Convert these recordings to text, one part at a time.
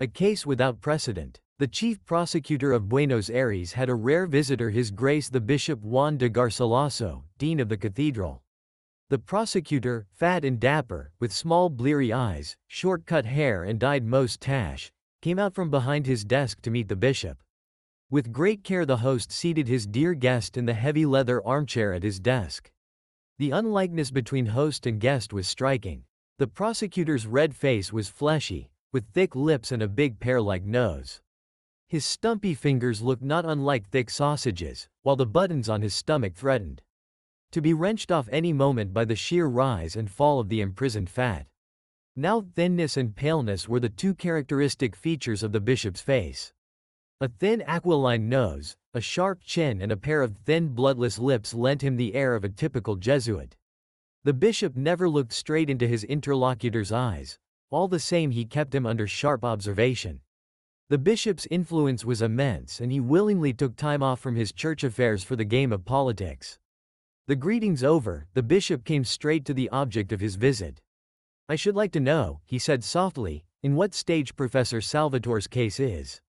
A case without precedent. The chief prosecutor of Buenos Aires had a rare visitor, His Grace the Bishop Juan de Garcilaso, dean of the cathedral. The prosecutor, fat and dapper, with small bleary eyes, short-cut hair and dyed moustache, came out from behind his desk to meet the bishop. With great care the host seated his dear guest in the heavy leather armchair at his desk. The unlikeness between host and guest was striking. The prosecutor's red face was fleshy, with thick lips and a big pear-like nose. His stumpy fingers looked not unlike thick sausages, while the buttons on his stomach threatened to be wrenched off any moment by the sheer rise and fall of the imprisoned fat. Now thinness and paleness were the two characteristic features of the bishop's face. A thin aquiline nose, a sharp chin and a pair of thin bloodless lips lent him the air of a typical Jesuit. The bishop never looked straight into his interlocutor's eyes. All the same he kept him under sharp observation. The bishop's influence was immense and he willingly took time off from his church affairs for the game of politics. The greetings over, the bishop came straight to the object of his visit. "I should like to know," he said softly, "in what stage Professor Salvatore's case is."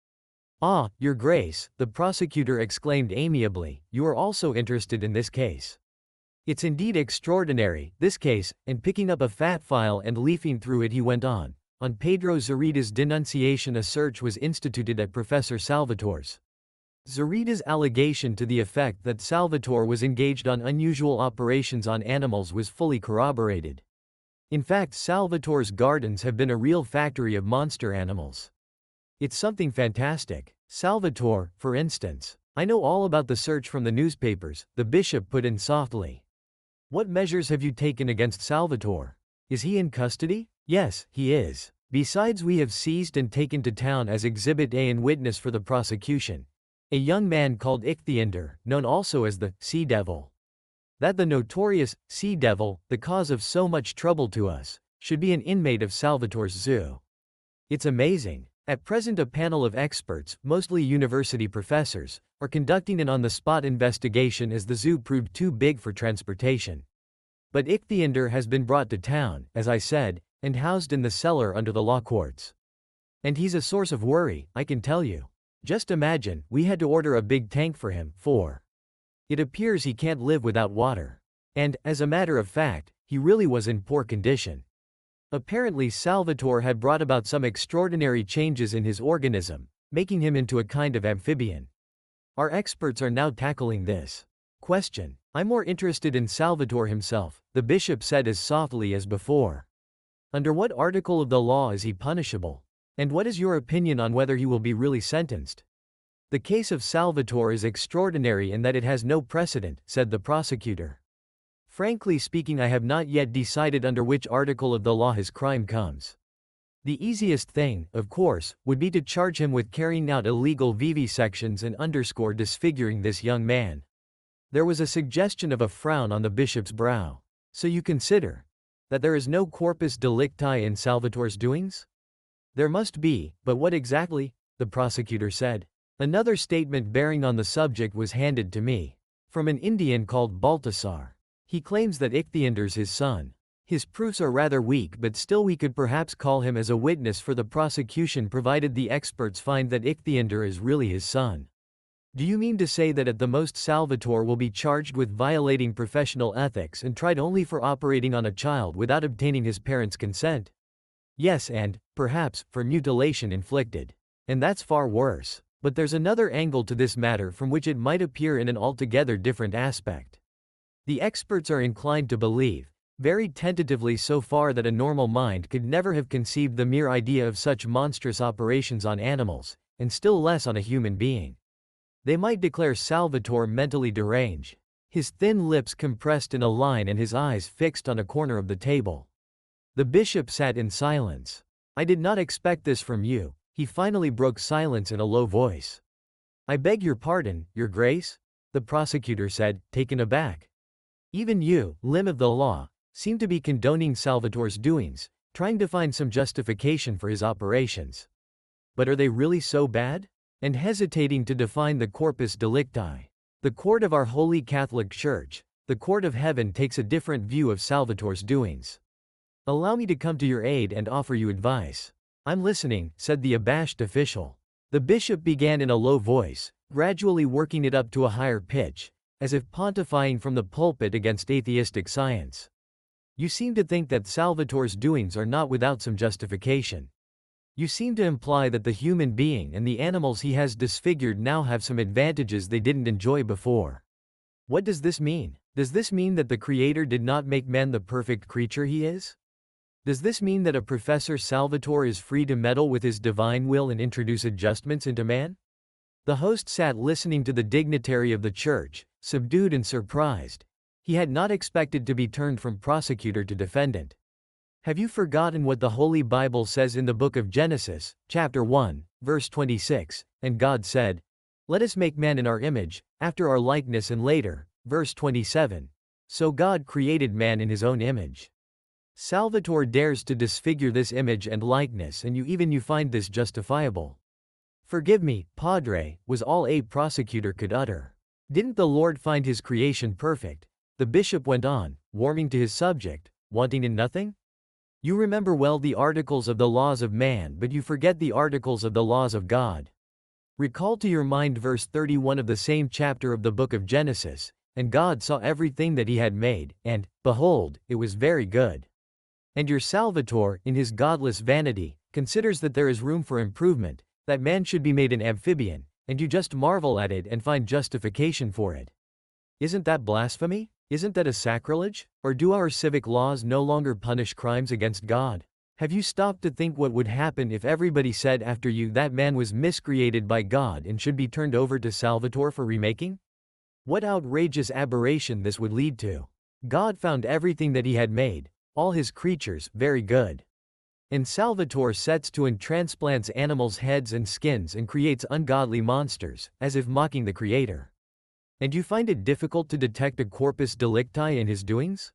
"Ah, Your Grace," the prosecutor exclaimed amiably, "you are also interested in this case. It's indeed extraordinary, this case," and picking up a fat file and leafing through it he went on. On Pedro Zurita's denunciation a search was instituted at Professor Salvatore's. Zurita's allegation to the effect that Salvatore was engaged on unusual operations on animals was fully corroborated. In fact, Salvatore's gardens have been a real factory of monster animals. It's something fantastic. Salvatore, for instance. "I know all about the search from the newspapers," the bishop put in softly. "What measures have you taken against Salvatore? Is he in custody?" "Yes, he is. Besides, we have seized and taken to town as Exhibit A and witness for the prosecution a young man called Ichthyander, known also as the Sea Devil. That the notorious Sea Devil, the cause of so much trouble to us, should be an inmate of Salvatore's zoo. It's amazing. At present a panel of experts, mostly university professors, are conducting an on-the-spot investigation as the zoo proved too big for transportation. But Ichthyander has been brought to town, as I said, and housed in the cellar under the law courts. And he's a source of worry, I can tell you. Just imagine, we had to order a big tank for him, for it appears he can't live without water. And, as a matter of fact, he really was in poor condition. Apparently Salvatore had brought about some extraordinary changes in his organism, making him into a kind of amphibian. Our experts are now tackling this question. I'm more interested in Salvatore himself, the bishop said as softly as before. Under what article of the law is he punishable? And what is your opinion on whether he will be really sentenced? The case of Salvatore is extraordinary in that it has no precedent, said the prosecutor. Frankly speaking, I have not yet decided under which article of the law his crime comes. The easiest thing, of course, would be to charge him with carrying out illegal vivisections and disfiguring this young man. There was a suggestion of a frown on the bishop's brow. So you consider that there is no corpus delicti in Salvatore's doings? There must be, but what exactly? The prosecutor said. Another statement bearing on the subject was handed to me. From an Indian called Baltasar. He claims that Ichthyander's his son. His proofs are rather weak, but still we could perhaps call him as a witness for the prosecution provided the experts find that Ichthyander is really his son. Do you mean to say that at the most Salvatore will be charged with violating professional ethics and tried only for operating on a child without obtaining his parents' consent? Yes, and, perhaps, for mutilation inflicted. And that's far worse. But there's another angle to this matter from which it might appear in an altogether different aspect. The experts are inclined to believe, very tentatively so far, that a normal mind could never have conceived the mere idea of such monstrous operations on animals, and still less on a human being. They might declare Salvatore mentally deranged. His thin lips compressed in a line and his eyes fixed on a corner of the table. The bishop sat in silence. I did not expect this from you, he finally broke silence in a low voice. I beg your pardon, Your Grace, the prosecutor said, taken aback. Even you, limb of the law, seem to be condoning Salvatore's doings, trying to find some justification for his operations. But are they really so bad? And hesitating to define the corpus delicti. The court of our Holy Catholic Church, the court of heaven, takes a different view of Salvatore's doings. Allow me to come to your aid and offer you advice. "I'm listening," said the abashed official. The bishop began in a low voice, gradually working it up to a higher pitch, as if pontifying from the pulpit against atheistic science. "You seem to think that Salvatore's doings are not without some justification. You seem to imply that the human being and the animals he has disfigured now have some advantages they didn't enjoy before. What does this mean? Does this mean that the Creator did not make man the perfect creature he is? Does this mean that a Professor Salvatore is free to meddle with his divine will and introduce adjustments into man?" The host sat listening to the dignitary of the church, subdued and surprised. He had not expected to be turned from prosecutor to defendant. "Have you forgotten what the Holy Bible says in the book of Genesis, chapter 1, verse 26, and God said, 'Let us make man in our image, after our likeness,' and later, verse 27, 'So God created man in his own image.' Salvatore dares to disfigure this image and likeness, and you find this justifiable." "Forgive me, Padre," was all a prosecutor could utter. "Didn't the Lord find his creation perfect?" The bishop went on, warming to his subject, "wanting in nothing? You remember well the articles of the laws of man, but you forget the articles of the laws of God. Recall to your mind verse 31 of the same chapter of the book of Genesis, 'And God saw everything that he had made, and, behold, it was very good.' And your Salvatore, in his godless vanity, considers that there is room for improvement, that man should be made an amphibian, and you just marvel at it and find justification for it. Isn't that blasphemy? Isn't that a sacrilege? Or do our civic laws no longer punish crimes against God? Have you stopped to think what would happen if everybody said after you that man was miscreated by God and should be turned over to Salvatore for remaking? What outrageous aberration this would lead to. God found everything that he had made, all his creatures, very good. And Salvatore sets to and transplants animals' heads and skins and creates ungodly monsters, as if mocking the Creator. And you find it difficult to detect a corpus delicti in his doings?"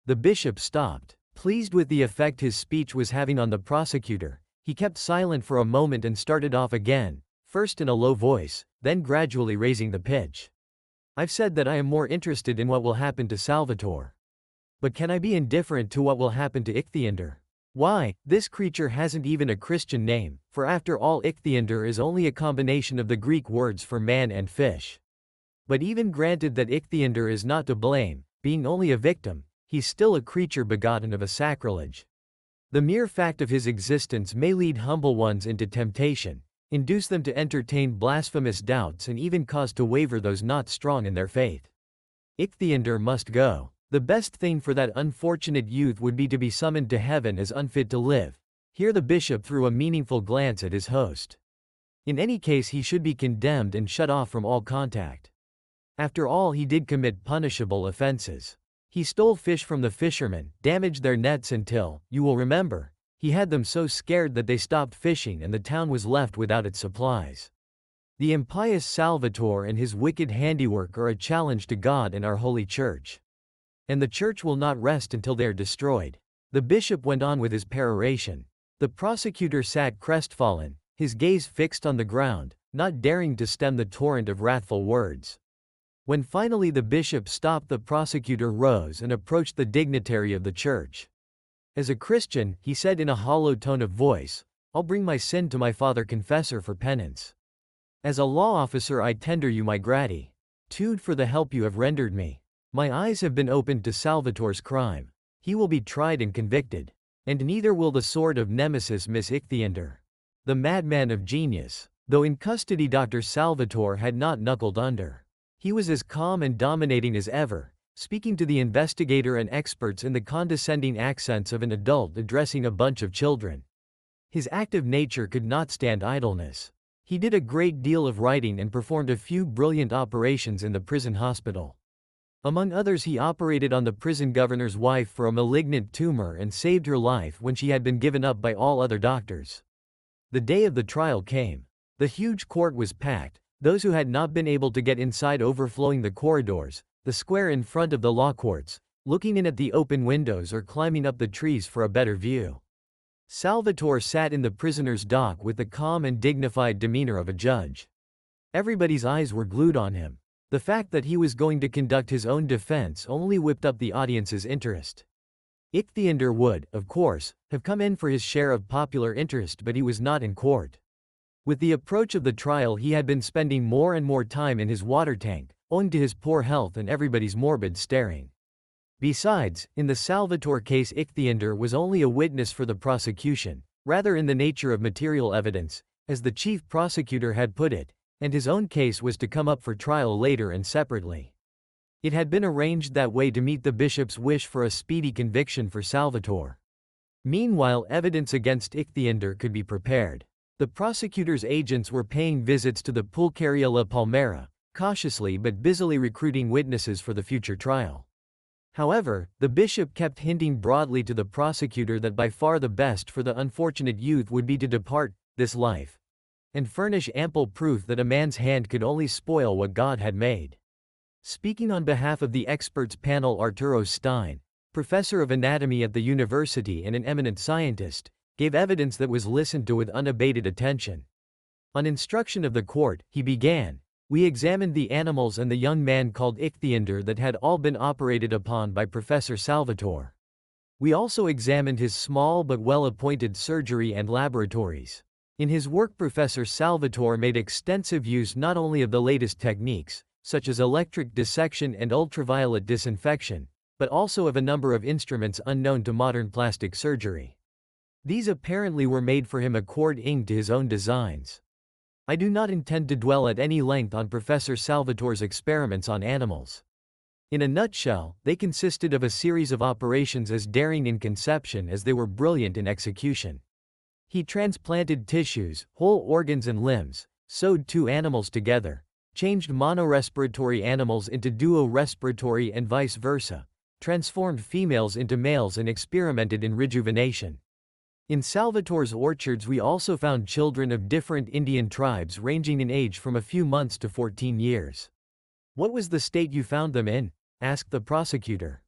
The bishop stopped. Pleased with the effect his speech was having on the prosecutor, he kept silent for a moment and started off again, first in a low voice, then gradually raising the pitch. "I've said that I am more interested in what will happen to Salvatore. But can I be indifferent to what will happen to Ichthyander? Why, this creature hasn't even a Christian name, for after all Ichthyander is only a combination of the Greek words for man and fish. But even granted that Ichthyander is not to blame, being only a victim, he's still a creature begotten of a sacrilege. The mere fact of his existence may lead humble ones into temptation, induce them to entertain blasphemous doubts and even cause to waver those not strong in their faith. Ichthyander must go. The best thing for that unfortunate youth would be to be summoned to heaven as unfit to live." Here the bishop threw a meaningful glance at his host. "In any case he should be condemned and shut off from all contact. After all, he did commit punishable offenses. He stole fish from the fishermen, damaged their nets until, you will remember, he had them so scared that they stopped fishing and the town was left without its supplies. The impious Salvatore and his wicked handiwork are a challenge to God and our holy church. And the church will not rest until they are destroyed." The bishop went on with his peroration. The prosecutor sat crestfallen, his gaze fixed on the ground, not daring to stem the torrent of wrathful words. When finally the bishop stopped, the prosecutor rose and approached the dignitary of the church. "As a Christian," he said in a hollow tone of voice, "I'll bring my sin to my father confessor for penance. As a law officer I tender you my gratitude for the help you have rendered me. My eyes have been opened to Salvatore's crime. He will be tried and convicted. And neither will the sword of Nemesis miss Ichthyander, the madman of genius." Though in custody, Dr. Salvatore had not knuckled under. He was as calm and dominating as ever, speaking to the investigator and experts in the condescending accents of an adult addressing a bunch of children. His active nature could not stand idleness. He did a great deal of writing and performed a few brilliant operations in the prison hospital. Among others, he operated on the prison governor's wife for a malignant tumor and saved her life when she had been given up by all other doctors. The day of the trial came. The huge court was packed, those who had not been able to get inside overflowing the corridors, the square in front of the law courts, looking in at the open windows or climbing up the trees for a better view. Salvatore sat in the prisoner's dock with the calm and dignified demeanor of a judge. Everybody's eyes were glued on him. The fact that he was going to conduct his own defense only whipped up the audience's interest. Ichthyander would, of course, have come in for his share of popular interest, but he was not in court. With the approach of the trial, he had been spending more and more time in his water tank, owing to his poor health and everybody's morbid staring. Besides, in the Salvatore case, Ichthyander was only a witness for the prosecution, rather in the nature of material evidence, as the chief prosecutor had put it, and his own case was to come up for trial later and separately. It had been arranged that way to meet the bishop's wish for a speedy conviction for Salvatore. Meanwhile, evidence against Ichthyander could be prepared. The prosecutor's agents were paying visits to the Pulcheria La Palmera, cautiously but busily recruiting witnesses for the future trial. However, the bishop kept hinting broadly to the prosecutor that by far the best for the unfortunate youth would be to depart this life, and furnish ample proof that a man's hand could only spoil what God had made. Speaking on behalf of the experts panel, Arturo Stein, professor of anatomy at the university and an eminent scientist, gave evidence that was listened to with unabated attention. On instruction of the court, he began, "We examined the animals and the young man called Ichthyander that had all been operated upon by Professor Salvatore. We also examined his small but well-appointed surgery and laboratories. In his work, Professor Salvatore made extensive use not only of the latest techniques, such as electric dissection and ultraviolet disinfection, but also of a number of instruments unknown to modern plastic surgery. These apparently were made for him according to his own designs. I do not intend to dwell at any length on Professor Salvatore's experiments on animals. In a nutshell, they consisted of a series of operations as daring in conception as they were brilliant in execution. He transplanted tissues, whole organs and limbs, sewed two animals together, changed monorespiratory animals into duo-respiratory and vice versa, transformed females into males and experimented in rejuvenation. In Salvatore's orchards we also found children of different Indian tribes ranging in age from a few months to 14 years. What was the state you found them in? Asked the prosecutor.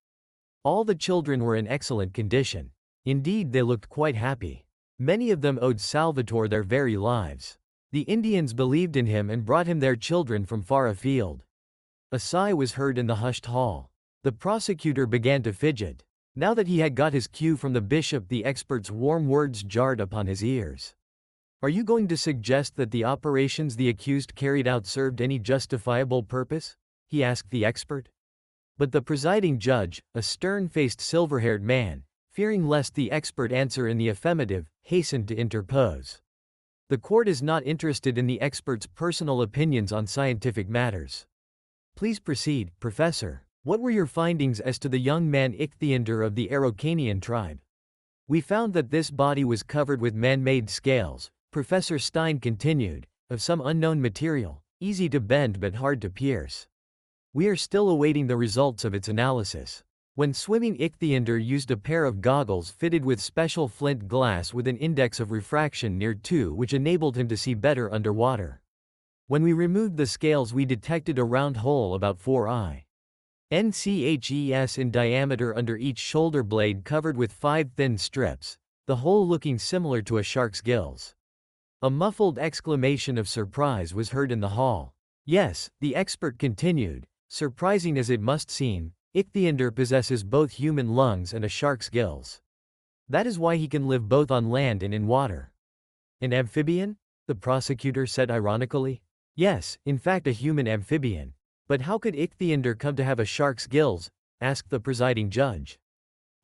All the children were in excellent condition. Indeed, they looked quite happy. Many of them owed Salvatore their very lives. The Indians believed in him and brought him their children from far afield. A sigh was heard in the hushed hall. The prosecutor began to fidget. Now that he had got his cue from the bishop, the expert's warm words jarred upon his ears. Are you going to suggest that the operations the accused carried out served any justifiable purpose? He asked the expert. But the presiding judge, a stern-faced silver-haired man, fearing lest the expert answer in the affirmative, hastened to interpose. The court is not interested in the expert's personal opinions on scientific matters. Please proceed, Professor. What were your findings as to the young man Ichthyander of the Araucanian tribe? We found that this body was covered with man-made scales, Professor Stein continued, of some unknown material, easy to bend but hard to pierce. We are still awaiting the results of its analysis. When swimming, Ichthyander used a pair of goggles fitted with special flint glass with an index of refraction near 2, which enabled him to see better underwater. When we removed the scales, we detected a round hole about 4 inches in diameter under each shoulder blade, covered with 5 thin strips, the whole looking similar to a shark's gills. A muffled exclamation of surprise was heard in the hall. Yes, the expert continued, surprising as it must seem, Ichthyander possesses both human lungs and a shark's gills. That is why he can live both on land and in water. An amphibian? The prosecutor said ironically. Yes, in fact a human amphibian. But how could Ichthyander come to have a shark's gills? Asked the presiding judge.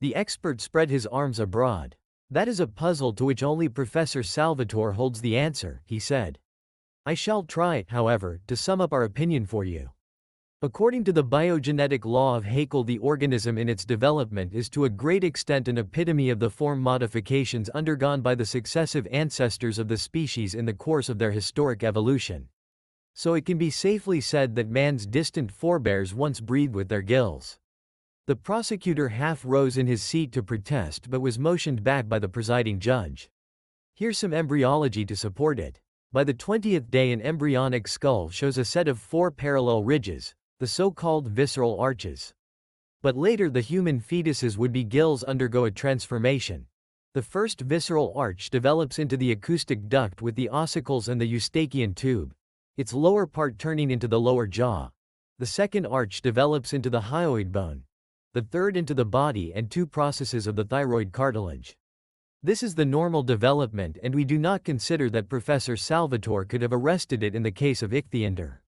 The expert spread his arms abroad. That is a puzzle to which only Professor Salvatore holds the answer, he said. I shall try, however, to sum up our opinion for you. According to the biogenetic law of Haeckel, the organism in its development is to a great extent an epitome of the form modifications undergone by the successive ancestors of the species in the course of their historic evolution. So it can be safely said that man's distant forebears once breathed with their gills. The prosecutor half rose in his seat to protest but was motioned back by the presiding judge. Here's some embryology to support it. By the 20th day an embryonic skull shows a set of 4 parallel ridges, the so-called visceral arches. But later the human fetuses would-be gills undergo a transformation. The first visceral arch develops into the acoustic duct with the ossicles and the eustachian tube, its lower part turning into the lower jaw. The second arch develops into the hyoid bone. the third into the body and 2 processes of the thyroid cartilage. This is the normal development, and we do not consider that Professor Salvatore could have arrested it in the case of ichthyosaur.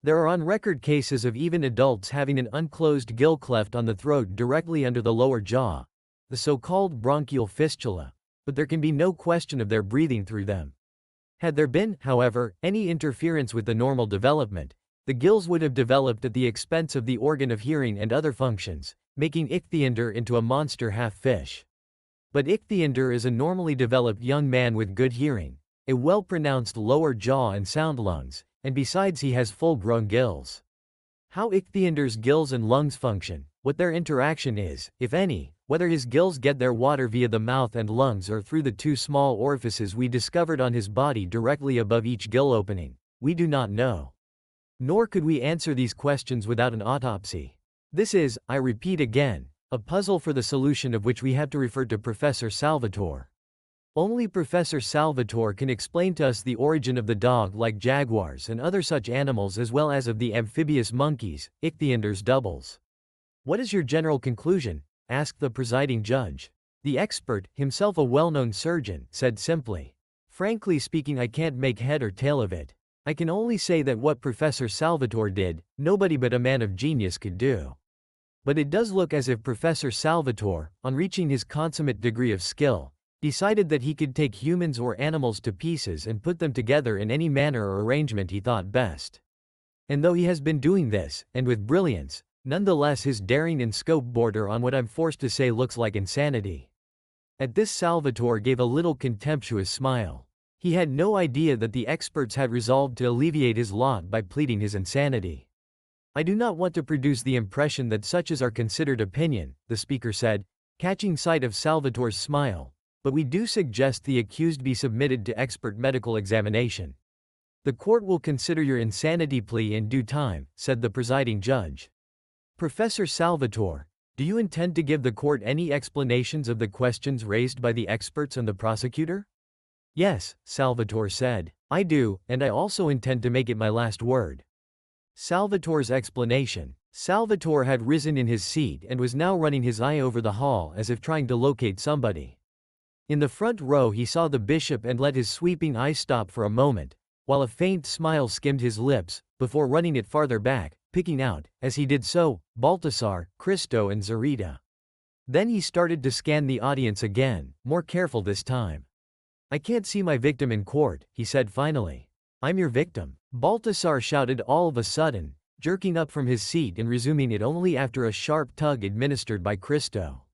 There are on-record cases of even adults having an unclosed gill cleft on the throat directly under the lower jaw, the so-called bronchial fistula, but there can be no question of their breathing through them. Had there been, however, any interference with the normal development, the gills would have developed at the expense of the organ of hearing and other functions, making ichthyosaur into a monster half-fish. But ichthyosaur is a normally developed young man with good hearing, a well-pronounced lower jaw and sound lungs, and besides he has full-grown gills. How ichthyosaur's gills and lungs function, what their interaction is, if any, whether his gills get their water via the mouth and lungs or through the 2 small orifices we discovered on his body directly above each gill opening, we do not know. Nor could we answer these questions without an autopsy. This is, I repeat again, a puzzle for the solution of which we have to refer to Professor Salvatore. Only Professor Salvatore can explain to us the origin of the dog-like jaguars and other such animals, as well as of the amphibious monkeys, ichthyosaur's doubles. What is your general conclusion? Asked the presiding judge. The expert, himself a well-known surgeon, said simply, "Frankly speaking, I can't make head or tail of it. I can only say that what Professor Salvatore did, nobody but a man of genius could do. But it does look as if Professor Salvatore, on reaching his consummate degree of skill, decided that he could take humans or animals to pieces and put them together in any manner or arrangement he thought best. And though he has been doing this, and with brilliance, nonetheless his daring and scope border on what I'm forced to say looks like insanity." At this Salvatore gave a little contemptuous smile. He had no idea that the experts had resolved to alleviate his lot by pleading his insanity. "I do not want to produce the impression that such is our considered opinion," the speaker said, catching sight of Salvatore's smile, "but we do suggest the accused be submitted to expert medical examination." "The court will consider your insanity plea in due time," said the presiding judge. "Professor Salvatore, do you intend to give the court any explanations of the questions raised by the experts and the prosecutor?" "Yes," Salvatore said, "I do, and I also intend to make it my last word." Salvatore's explanation. Salvatore had risen in his seat and was now running his eye over the hall as if trying to locate somebody. In the front row he saw the bishop and let his sweeping eye stop for a moment, while a faint smile skimmed his lips, before running it farther back, picking out, as he did so, Baltasar, Cristo and Zarita. Then he started to scan the audience again, more careful this time. "I can't see my victim in court," he said finally. "I'm your victim," Baltasar shouted all of a sudden, jerking up from his seat and resuming it only after a sharp tug administered by Cristo.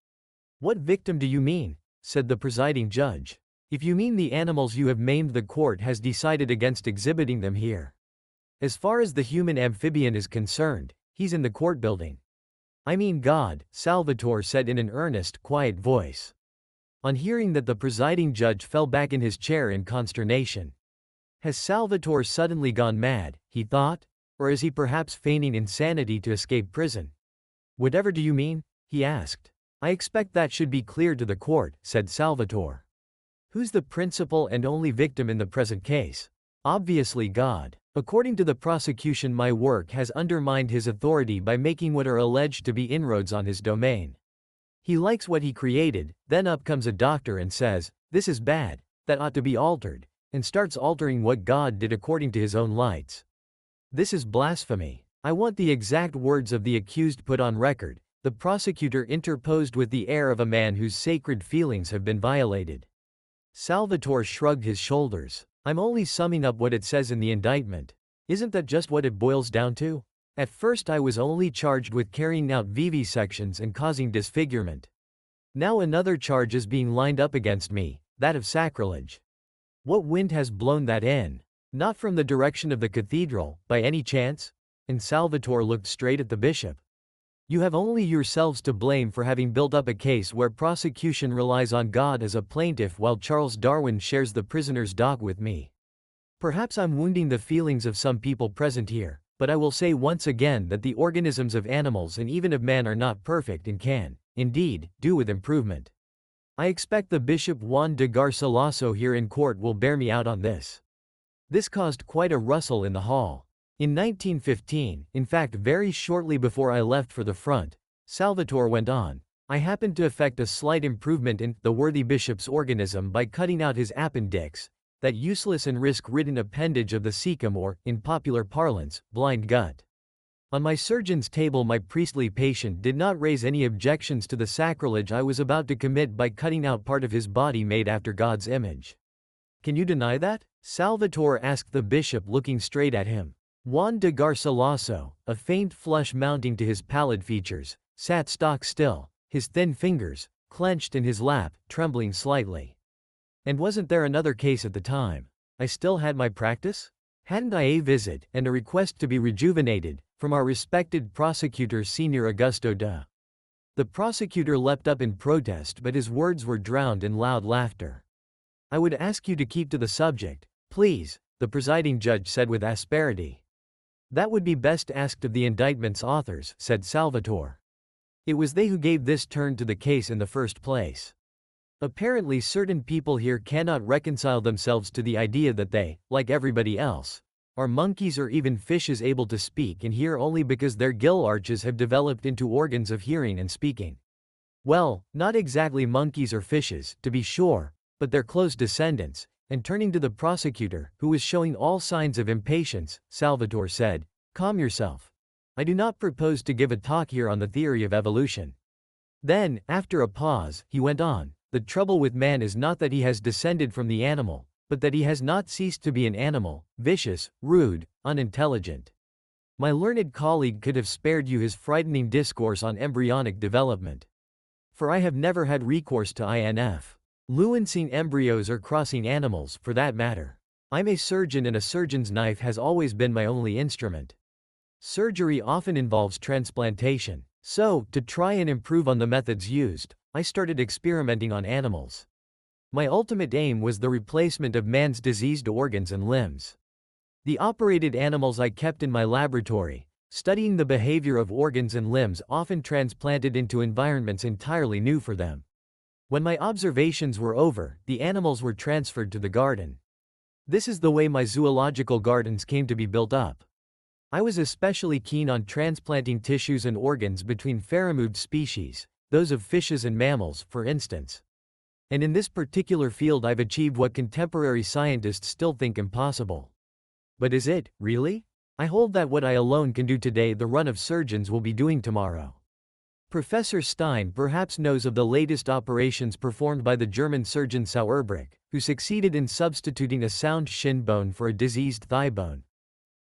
"What victim do you mean?" said the presiding judge. "If you mean the animals you have maimed, the court has decided against exhibiting them here. As far as the human amphibian is concerned, he's in the court building." "I mean God," Salvatore said in an earnest, quiet voice. On hearing that, the presiding judge fell back in his chair in consternation. Has Salvatore suddenly gone mad, he thought? Or is he perhaps feigning insanity to escape prison? "Whatever do you mean?" he asked. "I expect that should be clear to the court," said Salvatore. "Who's the principal and only victim in the present case?" "Obviously God. According to the prosecution, my work has undermined his authority by making what are alleged to be inroads on his domain. He likes what he created, then up comes a doctor and says, 'This is bad, that ought to be altered,' and starts altering what God did according to his own lights. This is blasphemy. I want the exact words of the accused put on record," the prosecutor interposed with the air of a man whose sacred feelings have been violated. Salvatore shrugged his shoulders. "I'm only summing up what it says in the indictment. Isn't that just what it boils down to? At first I was only charged with carrying out vivisections and causing disfigurement. Now another charge is being lined up against me, that of sacrilege. What wind has blown that in? Not from the direction of the cathedral, by any chance?" And Salvatore looked straight at the bishop. "You have only yourselves to blame for having built up a case where prosecution relies on God as a plaintiff while Charles Darwin shares the prisoner's dock with me. Perhaps I'm wounding the feelings of some people present here, but I will say once again that the organisms of animals and even of man are not perfect and can, indeed, do with improvement. I expect the Bishop Juan de Garcilaso here in court will bear me out on this." This caused quite a rustle in the hall. In 1915, in fact very shortly before I left for the front, Salvatore went on. I happened to effect a slight improvement in the worthy bishop's organism by cutting out his appendix, that useless and risk-ridden appendage of the cecum or, in popular parlance, blind gut. On my surgeon's table my priestly patient did not raise any objections to the sacrilege I was about to commit by cutting out part of his body made after God's image. Can you deny that? Salvatore asked the bishop, looking straight at him. Juan de Garcilaso, a faint flush mounting to his pallid features, sat stock still, his thin fingers, clenched in his lap, trembling slightly. And wasn't there another case at the time? I still had my practice? Hadn't I a visit, and a request to be rejuvenated, from our respected prosecutor Senior Augusto de. The prosecutor leapt up in protest, but his words were drowned in loud laughter. I would ask you to keep to the subject, please, the presiding judge said with asperity. That would be best asked of the indictment's authors, said Salvatore. It was they who gave this turn to the case in the first place. Apparently certain people here cannot reconcile themselves to the idea that they, like everybody else, are monkeys or even fishes able to speak and hear only because their gill arches have developed into organs of hearing and speaking. Well, not exactly monkeys or fishes, to be sure, but their close descendants. And turning to the prosecutor, who was showing all signs of impatience, Salvatore said, calm yourself. I do not propose to give a talk here on the theory of evolution. Then, after a pause, he went on, the trouble with man is not that he has descended from the animal, but that he has not ceased to be an animal, vicious, rude, unintelligent. My learned colleague could have spared you his frightening discourse on embryonic development. For I have never had recourse to INF. Lewincing embryos or crossing animals, for that matter. I'm a surgeon and a surgeon's knife has always been my only instrument. Surgery often involves transplantation. So, to try and improve on the methods used, I started experimenting on animals. My ultimate aim was the replacement of man's diseased organs and limbs. The operated animals I kept in my laboratory, studying the behavior of organs and limbs often transplanted into environments entirely new for them. When my observations were over, the animals were transferred to the garden. This is the way my zoological gardens came to be built up. I was especially keen on transplanting tissues and organs between pheromood species, those of fishes and mammals, for instance. And in this particular field I've achieved what contemporary scientists still think impossible. But is it, really? I hold that what I alone can do today the run of surgeons will be doing tomorrow. Professor Stein perhaps knows of the latest operations performed by the German surgeon Sauerbrich, who succeeded in substituting a sound shin bone for a diseased thigh bone.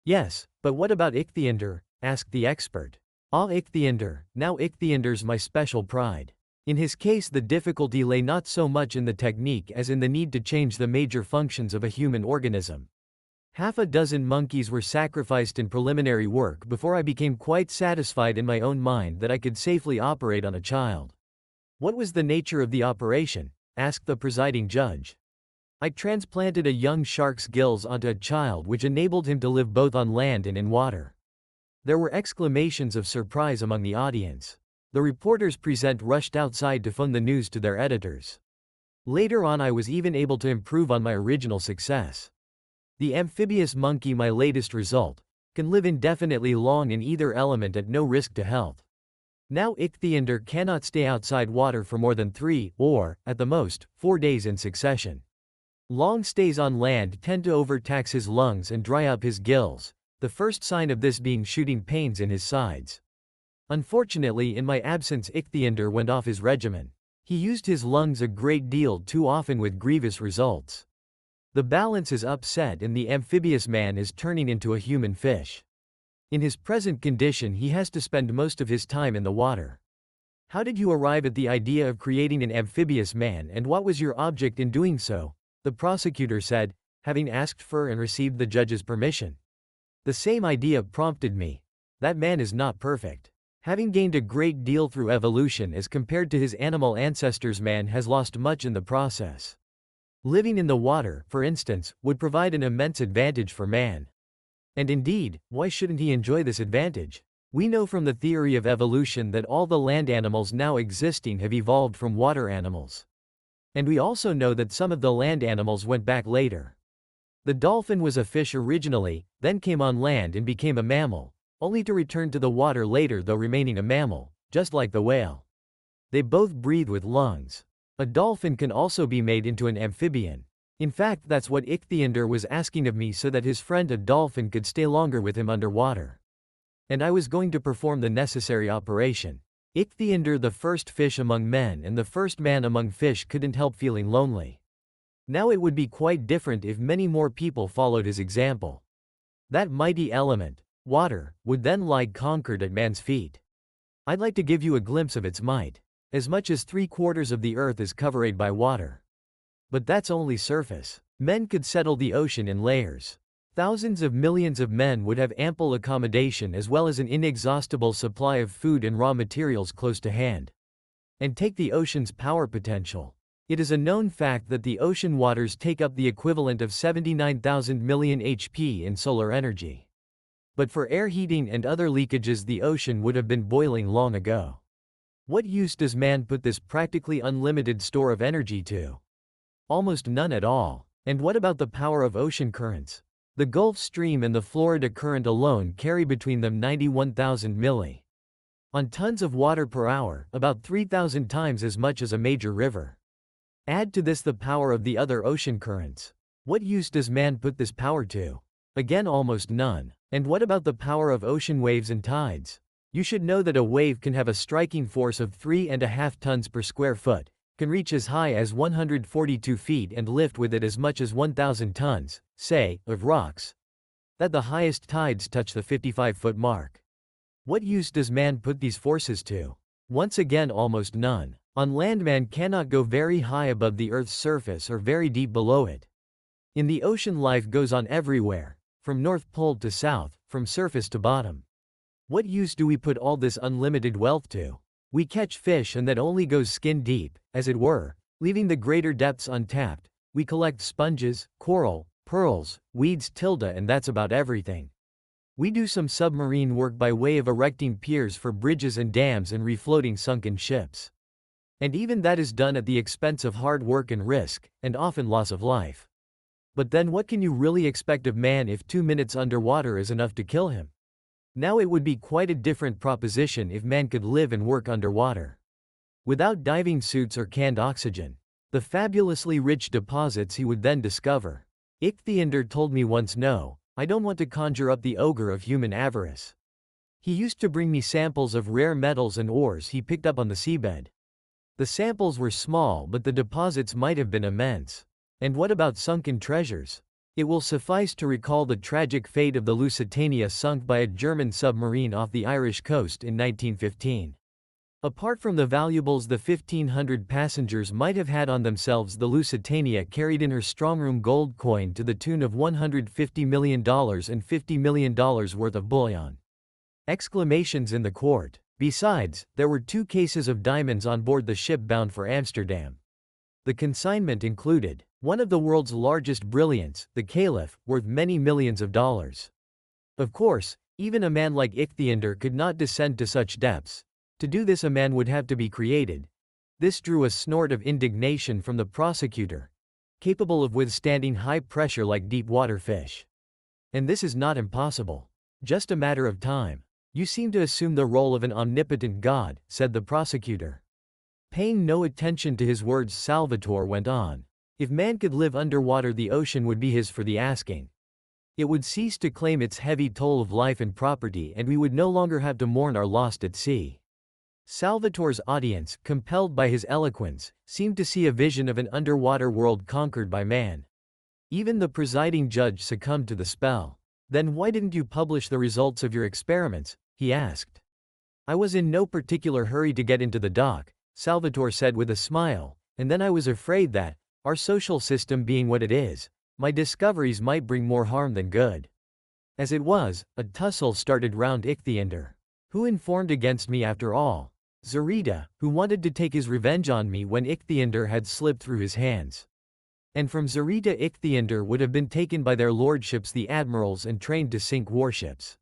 Yes, but what about Ichthyander? Asked the expert. Ah, Ichthyander, now Ichthyander's my special pride. In his case the difficulty lay not so much in the technique as in the need to change the major functions of a human organism. Half a dozen monkeys were sacrificed in preliminary work before I became quite satisfied in my own mind that I could safely operate on a child. What was the nature of the operation? Asked the presiding judge. I transplanted a young shark's gills onto a child, which enabled him to live both on land and in water. There were exclamations of surprise among the audience. The reporters present rushed outside to phone the news to their editors. Later on I was even able to improve on my original success. The amphibious monkey, my latest result, can live indefinitely long in either element at no risk to health. Now Ichthyander cannot stay outside water for more than 3, or, at the most, 4 days in succession. Long stays on land tend to overtax his lungs and dry up his gills, the first sign of this being shooting pains in his sides. Unfortunately in my absence Ichthyander went off his regimen. He used his lungs a great deal too often with grievous results. The balance is upset and the amphibious man is turning into a human fish. In his present condition he has to spend most of his time in the water. How did you arrive at the idea of creating an amphibious man, and what was your object in doing so? The prosecutor said, having asked for and received the judge's permission. The same idea prompted me. That man is not perfect. Having gained a great deal through evolution as compared to his animal ancestors, man has lost much in the process. Living in the water, for instance, would provide an immense advantage for man. And indeed, why shouldn't he enjoy this advantage? We know from the theory of evolution that all the land animals now existing have evolved from water animals. And we also know that some of the land animals went back later. The dolphin was a fish originally, then came on land and became a mammal, only to return to the water later though remaining a mammal, just like the whale. They both breathe with lungs. A dolphin can also be made into an amphibian. In fact, that's what Ichthyander was asking of me so that his friend a dolphin could stay longer with him underwater. And I was going to perform the necessary operation. Ichthyander, the first fish among men and the first man among fish, couldn't help feeling lonely. Now it would be quite different if many more people followed his example. That mighty element, water, would then lie conquered at man's feet. I'd like to give you a glimpse of its might. As much as 3/4 of the earth is covered by water. But that's only surface. Men could settle the ocean in layers. Thousands of millions of men would have ample accommodation as well as an inexhaustible supply of food and raw materials close to hand. And take the ocean's power potential. It is a known fact that the ocean waters take up the equivalent of 79,000 million HP in solar energy. But for air heating and other leakages, the ocean would have been boiling long ago. What use does man put this practically unlimited store of energy to? Almost none at all. And what about the power of ocean currents? The Gulf Stream and the Florida Current alone carry between them 91,000 milli. On tons of water per hour, about 3,000 times as much as a major river. Add to this the power of the other ocean currents. What use does man put this power to? Again, almost none. And what about the power of ocean waves and tides? You should know that a wave can have a striking force of 3.5 tons per square foot, can reach as high as 142 feet and lift with it as much as 1,000 tons, say, of rocks. That the highest tides touch the 55-foot mark. What use does man put these forces to? Once again, almost none. On land, man cannot go very high above the Earth's surface or very deep below it. In the ocean, life goes on everywhere, from North Pole to South, from surface to bottom. What use do we put all this unlimited wealth to? We catch fish and that only goes skin deep, as it were, leaving the greater depths untapped. We collect sponges, coral, pearls, weeds, and that's about everything. We do some submarine work by way of erecting piers for bridges and dams and refloating sunken ships. And even that is done at the expense of hard work and risk, and often loss of life. But then what can you really expect of man if 2 minutes underwater is enough to kill him? Now it would be quite a different proposition if man could live and work underwater. Without diving suits or canned oxygen. The fabulously rich deposits he would then discover. Ichthyander told me once, no, I don't want to conjure up the ogre of human avarice. He used to bring me samples of rare metals and ores he picked up on the seabed. The samples were small, but the deposits might have been immense. And what about sunken treasures? It will suffice to recall the tragic fate of the Lusitania, sunk by a German submarine off the Irish coast in 1915. Apart from the valuables the 1,500 passengers might have had on themselves, the Lusitania carried in her strongroom gold coin to the tune of $150 million and $50 million worth of bullion. Exclamations in the court. Besides, there were 2 cases of diamonds on board the ship bound for Amsterdam. The consignment included one of the world's largest brilliants, the Caliph, worth many millions of dollars. Of course, even a man like Ichthyander could not descend to such depths. To do this, a man would have to be created. This drew a snort of indignation from the prosecutor, capable of withstanding high pressure like deep water fish. And this is not impossible. Just a matter of time. You seem to assume the role of an omnipotent god, said the prosecutor. Paying no attention to his words, Salvatore went on. If man could live underwater, the ocean would be his for the asking. It would cease to claim its heavy toll of life and property, and we would no longer have to mourn our lost at sea. Salvatore's audience, compelled by his eloquence, seemed to see a vision of an underwater world conquered by man. Even the presiding judge succumbed to the spell. Then why didn't you publish the results of your experiments? He asked. I was in no particular hurry to get into the dock, Salvatore said with a smile, and then I was afraid that, our social system being what it is, my discoveries might bring more harm than good. As it was, a tussle started round Ichthyander. Who informed against me after all? Zarita, who wanted to take his revenge on me when Ichthyander had slipped through his hands. And from Zarita, Ichthyander would have been taken by their lordships the admirals and trained to sink warships.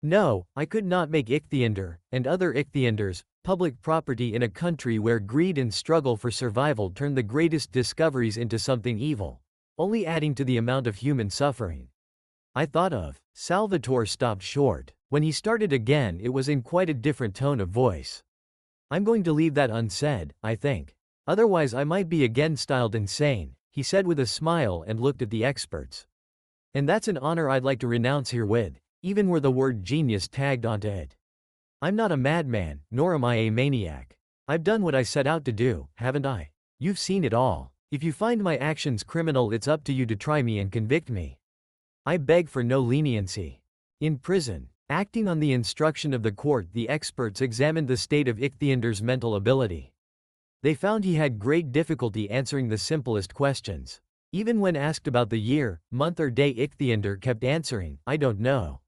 No, I could not make Ichthyander, and other Ichthyanders, public property in a country where greed and struggle for survival turned the greatest discoveries into something evil, only adding to the amount of human suffering. I thought of. Salvatore stopped short. When he started again, it was in quite a different tone of voice. I'm going to leave that unsaid, I think. Otherwise I might be again styled insane, he said with a smile and looked at the experts. And that's an honor I'd like to renounce herewith, even were the word genius tagged onto it. I'm not a madman, nor am I a maniac. I've done what I set out to do, haven't I? You've seen it all. If you find my actions criminal, it's up to you to try me and convict me. I beg for no leniency. In prison, acting on the instruction of the court, the experts examined the state of Ichthyander's mental ability. They found he had great difficulty answering the simplest questions. Even when asked about the year, month or day, Ichthyander kept answering, I don't know.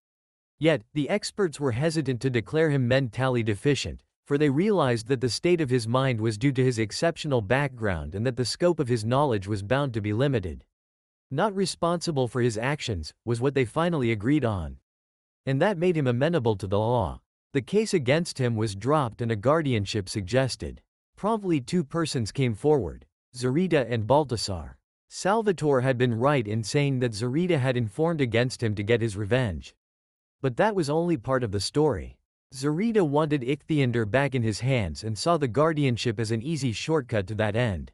Yet, the experts were hesitant to declare him mentally deficient, for they realized that the state of his mind was due to his exceptional background and that the scope of his knowledge was bound to be limited. Not responsible for his actions, was what they finally agreed on. And that made him amenable to the law. The case against him was dropped and a guardianship suggested. Promptly 2 persons came forward, Zarita and Baltasar. Salvatore had been right in saying that Zarita had informed against him to get his revenge. But that was only part of the story. Zarita wanted Ichthyander back in his hands and saw the guardianship as an easy shortcut to that end.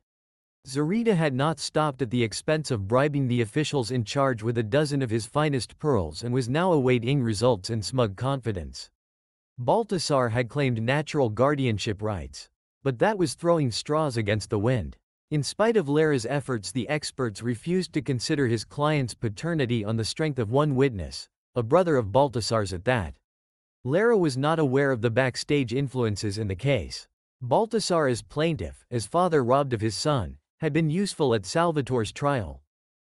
Zarita had not stopped at the expense of bribing the officials in charge with a dozen of his finest pearls and was now awaiting results in smug confidence. Baltasar had claimed natural guardianship rights. But that was throwing straws against the wind. In spite of Lara's efforts, the experts refused to consider his client's paternity on the strength of one witness, a brother of Baltasar's at that. Lara was not aware of the backstage influences in the case. Baltasar as plaintiff, as father robbed of his son, had been useful at Salvatore's trial.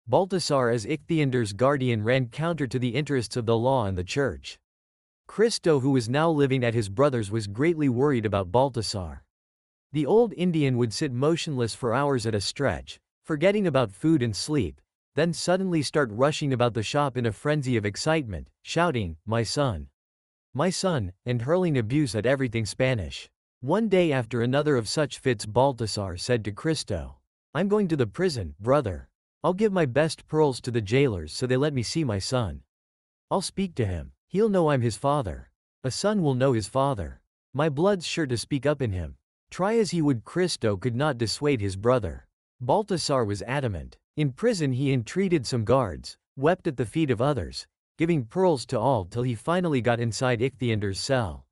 Baltasar as Ichthyander's guardian ran counter to the interests of the law and the church. Cristo, who was now living at his brother's, was greatly worried about Baltasar. The old Indian would sit motionless for hours at a stretch, forgetting about food and sleep, then suddenly start rushing about the shop in a frenzy of excitement, shouting, my son, and hurling abuse at everything Spanish. One day after another of such fits, Baltasar said to Cristo, I'm going to the prison, brother. I'll give my best pearls to the jailers so they let me see my son. I'll speak to him. He'll know I'm his father. A son will know his father. My blood's sure to speak up in him. Try as he would, Cristo could not dissuade his brother. Baltasar was adamant. In prison he entreated some guards, wept at the feet of others, giving pearls to all till he finally got inside Ichthyander's cell.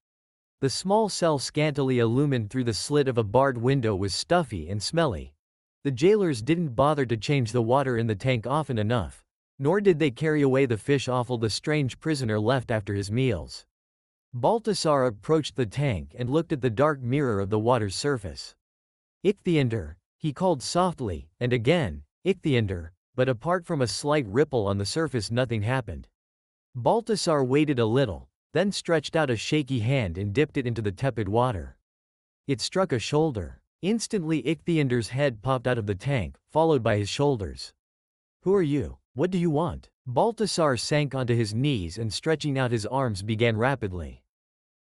The small cell, scantily illumined through the slit of a barred window, was stuffy and smelly. The jailers didn't bother to change the water in the tank often enough, nor did they carry away the fish offal the strange prisoner left after his meals. Baltasar approached the tank and looked at the dark mirror of the water's surface. Ichthyander, he called softly, and again, Ichthyander, but apart from a slight ripple on the surface, nothing happened. Baltasar waited a little, then stretched out a shaky hand and dipped it into the tepid water. It struck a shoulder. Instantly Ichthyander's head popped out of the tank, followed by his shoulders. Who are you? What do you want? Baltasar sank onto his knees and stretching out his arms began rapidly.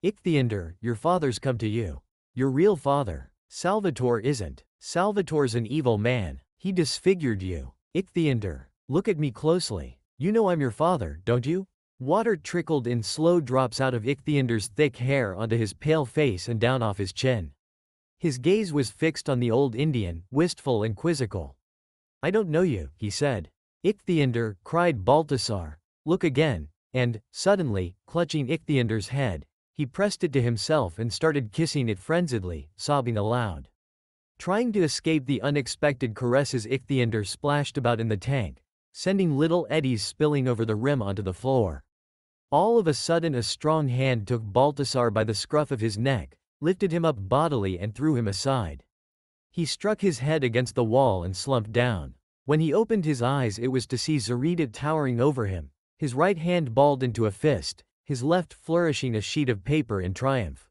Ichthyander, your father's come to you. Your real father. Salvatore isn't. Salvatore's an evil man. He disfigured you. Ichthyander, look at me closely. You know I'm your father, don't you? Water trickled in slow drops out of Ichthyander's thick hair onto his pale face and down off his chin. His gaze was fixed on the old Indian, wistful and quizzical. I don't know you, he said. Ichthyander, cried Baltasar, look again, and, suddenly, clutching Ichthyander's head, he pressed it to himself and started kissing it frenziedly, sobbing aloud. Trying to escape the unexpected caresses, Ichthyander splashed about in the tank, sending little eddies spilling over the rim onto the floor. All of a sudden a strong hand took Baltasar by the scruff of his neck, lifted him up bodily and threw him aside. He struck his head against the wall and slumped down. When he opened his eyes, it was to see Zarita towering over him, his right hand balled into a fist, his left flourishing a sheet of paper in triumph.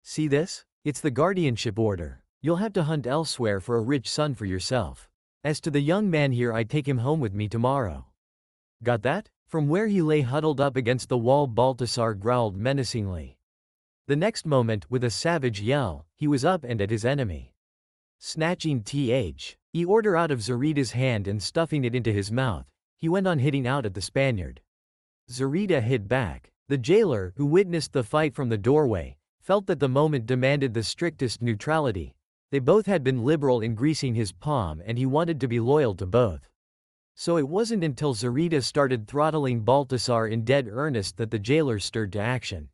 See this? It's the guardianship order. You'll have to hunt elsewhere for a rich son for yourself. As to the young man here, I take him home with me tomorrow. Got that? From where he lay huddled up against the wall, Baltasar growled menacingly. The next moment, with a savage yell, he was up and at his enemy. Snatching the order out of Zarita's hand and stuffing it into his mouth, he went on hitting out at the Spaniard. Zarita hit back. The jailer, who witnessed the fight from the doorway, felt that the moment demanded the strictest neutrality. They both had been liberal in greasing his palm and he wanted to be loyal to both. So it wasn't until Zarita started throttling Baltasar in dead earnest that the jailer stirred to action.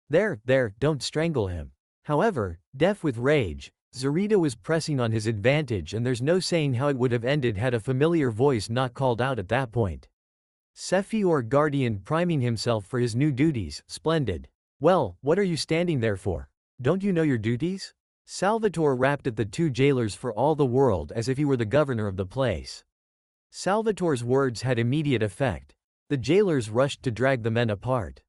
There, don't strangle him. However, deaf with rage, Zarita was pressing on his advantage and there's no saying how it would have ended had a familiar voice not called out at that point. Sephior Guardian priming himself for his new duties, splendid. Well, what are you standing there for? Don't you know your duties? Salvatore rapped at the two jailers for all the world as if he were the governor of the place. Salvatore's words had immediate effect. The jailers rushed to drag the men apart.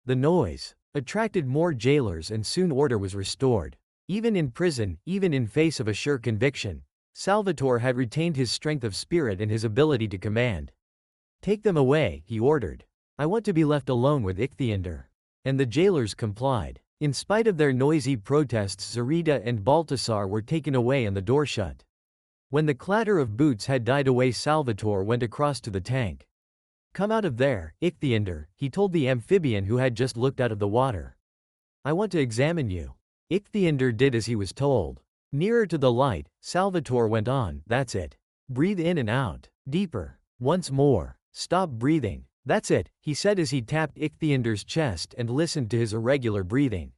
The noise attracted more jailers and soon order was restored. Even in prison, even in face of a sure conviction, Salvatore had retained his strength of spirit and his ability to command. Take them away, he ordered. I want to be left alone with Ichthyander. And the jailers complied. In spite of their noisy protests, Zarita and Baltasar were taken away and the door shut. When the clatter of boots had died away, Salvatore went across to the tank. Come out of there, Ichthyander, he told the amphibian who had just looked out of the water. I want to examine you. Ichthyander did as he was told. Nearer to the light, Salvatore went on, that's it. Breathe in and out. Deeper. Once more. Stop breathing. That's it, he said as he tapped Ichthyander's chest and listened to his irregular breathing.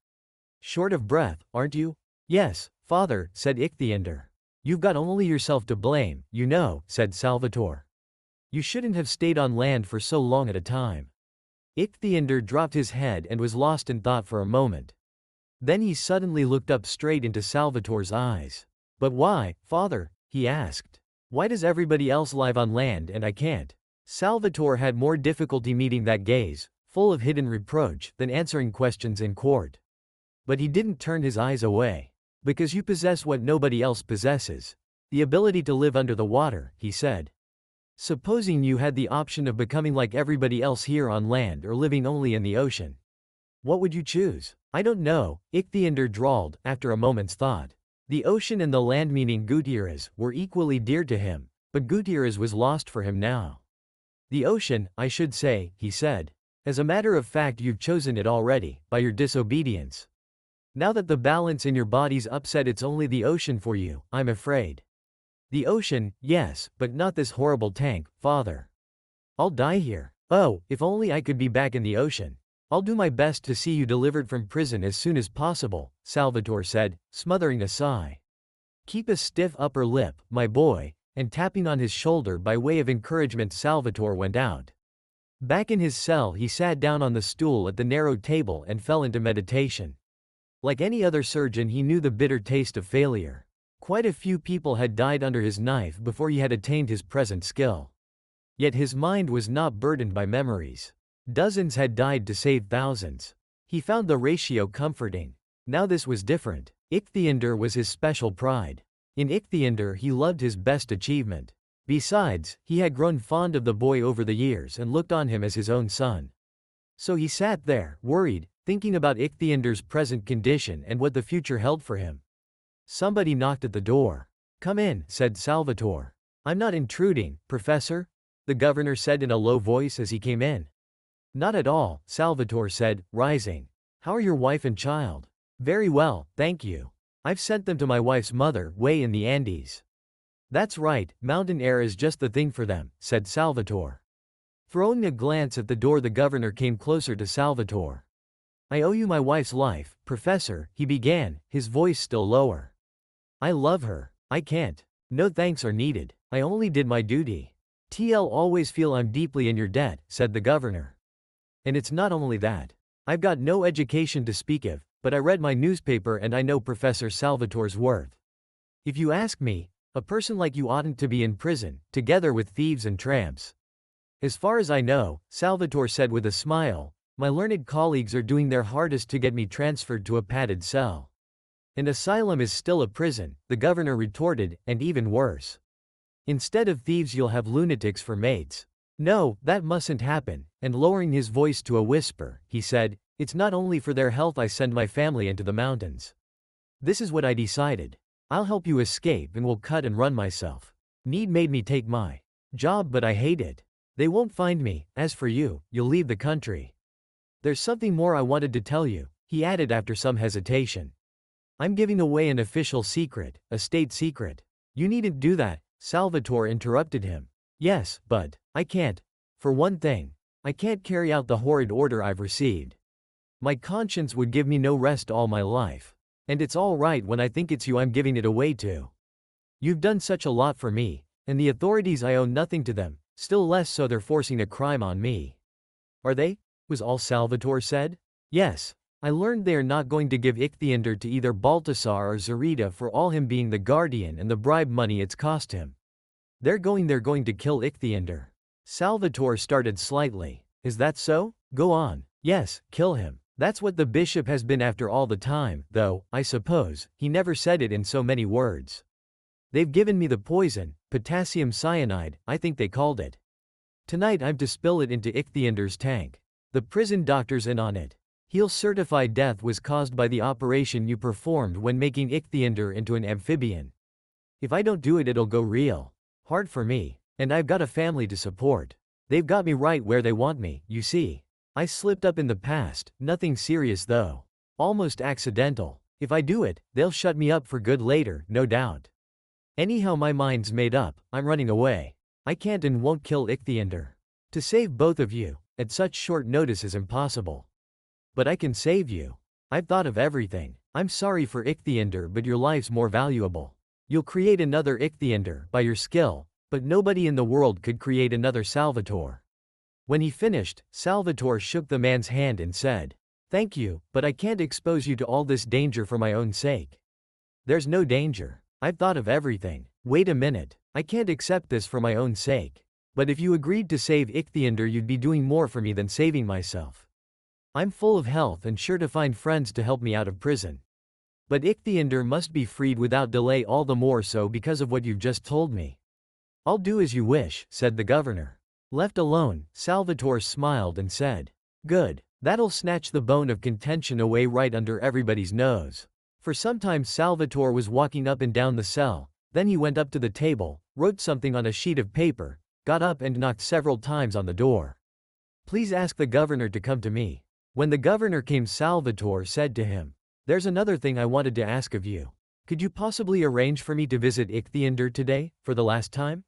Short of breath, aren't you? Yes, father, said Ichthyander. You've got only yourself to blame, you know, said Salvatore. You shouldn't have stayed on land for so long at a time. Ichthyander dropped his head and was lost in thought for a moment. Then he suddenly looked up straight into Salvatore's eyes. But why, father? He asked. Why does everybody else live on land and I can't? Salvatore had more difficulty meeting that gaze, full of hidden reproach, than answering questions in court. But he didn't turn his eyes away. Because you possess what nobody else possesses. The ability to live under the water, he said. Supposing you had the option of becoming like everybody else here on land or living only in the ocean. What would you choose? I don't know, Ichthyander drawled, after a moment's thought. The ocean and the land, meaning Gutierrez, were equally dear to him, but Gutierrez was lost for him now. The ocean, I should say, he said. As a matter of fact, you've chosen it already, by your disobedience. Now that the balance in your body's upset, it's only the ocean for you, I'm afraid. The ocean, yes, but not this horrible tank, father. I'll die here. Oh, if only I could be back in the ocean. I'll do my best to see you delivered from prison as soon as possible, Salvatore said, smothering a sigh. Keep a stiff upper lip, my boy, and tapping on his shoulder by way of encouragement, Salvatore went out. Back in his cell, he sat down on the stool at the narrow table and fell into meditation. Like any other surgeon, he knew the bitter taste of failure. Quite a few people had died under his knife before he had attained his present skill. Yet his mind was not burdened by memories. Dozens had died to save thousands. He found the ratio comforting. Now this was different. Ichthyander was his special pride. In Ichthyander he loved his best achievement. Besides, he had grown fond of the boy over the years and looked on him as his own son. So he sat there, worried, thinking about Ichthyander's present condition and what the future held for him. Somebody knocked at the door. Come in, said Salvatore. I'm not intruding, Professor? The governor said in a low voice as he came in. Not at all, Salvatore said, rising. How are your wife and child? Very well, thank you. I've sent them to my wife's mother, way in the Andes. That's right, mountain air is just the thing for them, said Salvatore. Throwing a glance at the door, the governor came closer to Salvatore. I owe you my wife's life, Professor, he began, his voice still lower. I love her. I can't. No thanks are needed. I only did my duty. TL always feel I'm deeply in your debt, said the governor. And it's not only that. I've got no education to speak of, but I read my newspaper and I know Professor Salvatore's worth. If you ask me, a person like you oughtn't to be in prison, together with thieves and tramps. As far as I know, Salvatore said with a smile, my learned colleagues are doing their hardest to get me transferred to a padded cell. An asylum is still a prison, the governor retorted, and even worse. Instead of thieves you'll have lunatics for mates. No, that mustn't happen, and lowering his voice to a whisper, he said, it's not only for their health I send my family into the mountains. This is what I decided. I'll help you escape and will cut and run myself. Need made me take my job but I hate it. They won't find me, as for you, you'll leave the country. There's something more I wanted to tell you, He added after some hesitation. I'm giving away an official secret, a state secret. You needn't do that, Salvatore interrupted him. Yes, but I can't. For one thing, I can't carry out the horrid order I've received. My conscience would give me no rest all my life. And it's all right when I think it's you I'm giving it away to. You've done such a lot for me, and the authorities I owe nothing to them, still less so they're forcing a crime on me. Are they? Was all Salvatore said. Yes. I learned they are not going to give Ichthyandr to either Baltasar or Zarita for all him being the guardian and the bribe money it's cost him. They're going to kill Ichthyandr. Salvatore started slightly. Is that so? Go on. Yes, kill him. That's what the bishop has been after all the time, though, I suppose, he never said it in so many words. They've given me the poison, potassium cyanide, I think they called it. Tonight I'm to spill it into Ichthyandr's tank. The prison doctor's in on it. He'll certify death was caused by the operation you performed when making Ichthyandr into an amphibian. If I don't do it, it'll go real hard for me, and I've got a family to support. They've got me right where they want me, you see. I slipped up in the past, nothing serious though. Almost accidental. If I do it, they'll shut me up for good later, no doubt. Anyhow, my mind's made up, I'm running away. I can't and won't kill Ichthyandr. To save both of you, at such short notice is impossible. But I can save you. I've thought of everything. I'm sorry for Ichthyandr, but your life's more valuable. You'll create another Ichthyandr by your skill, but nobody in the world could create another Salvatore. When he finished, Salvatore shook the man's hand and said, Thank you, but I can't expose you to all this danger for my own sake. There's no danger. I've thought of everything. Wait a minute. I can't accept this for my own sake. But if you agreed to save Ichthyandr, you'd be doing more for me than saving myself. I'm full of health and sure to find friends to help me out of prison. But Ichthyandr must be freed without delay, all the more so because of what you've just told me. I'll do as you wish, said the governor. Left alone, Salvatore smiled and said, Good, that'll snatch the bone of contention away right under everybody's nose. For some time Salvatore was walking up and down the cell, then he went up to the table, wrote something on a sheet of paper, got up and knocked several times on the door. Please ask the governor to come to me. When the governor came, Salvatore said to him, There's another thing I wanted to ask of you. Could you possibly arrange for me to visit Ichthyandr today, for the last time?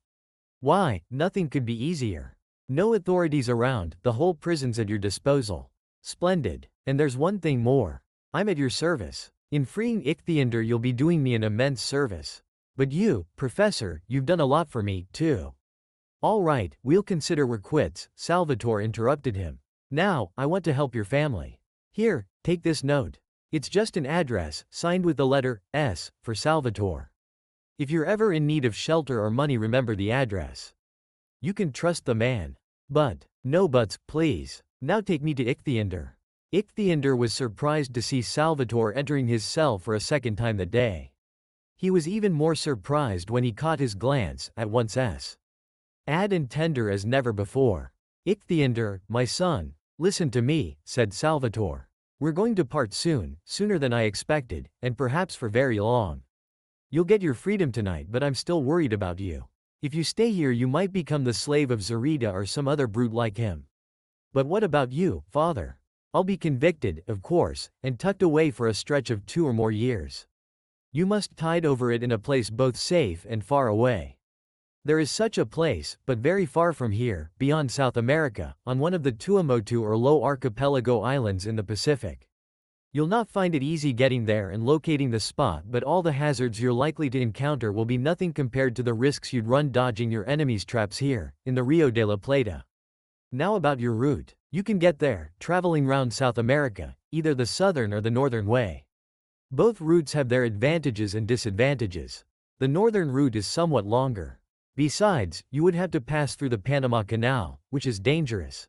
Why, nothing could be easier. No authorities around, the whole prison's at your disposal. Splendid. And there's one thing more. I'm at your service. In freeing Ichthyandr you'll be doing me an immense service. But you, Professor, you've done a lot for me, too. All right, we'll consider we're quits, Salvatore interrupted him. Now, I want to help your family. Here, take this note. It's just an address, signed with the letter S, for Salvatore. If you're ever in need of shelter or money, remember the address. You can trust the man. But, no buts, please. Now take me to Ichthyandr. Ichthyandr was surprised to see Salvatore entering his cell for a second time that day. He was even more surprised when he caught his glance, at once sad and tender as never before. Ichthyandr, my son, listen to me, said Salvatore. We're going to part soon, sooner than I expected, and perhaps for very long. You'll get your freedom tonight, but I'm still worried about you. If you stay here you might become the slave of Zarita or some other brute like him. But what about you, father? I'll be convicted, of course, and tucked away for a stretch of 2 or more years. You must tide over it in a place both safe and far away. There is such a place, but very far from here, beyond South America, on one of the Tuamotu or low archipelago islands in the Pacific. You'll not find it easy getting there and locating the spot, but all the hazards you're likely to encounter will be nothing compared to the risks you'd run dodging your enemy's traps here, in the Rio de la Plata. Now about your route. You can get there, traveling round South America, either the southern or the northern way. Both routes have their advantages and disadvantages. The northern route is somewhat longer. Besides, you would have to pass through the Panama Canal, which is dangerous.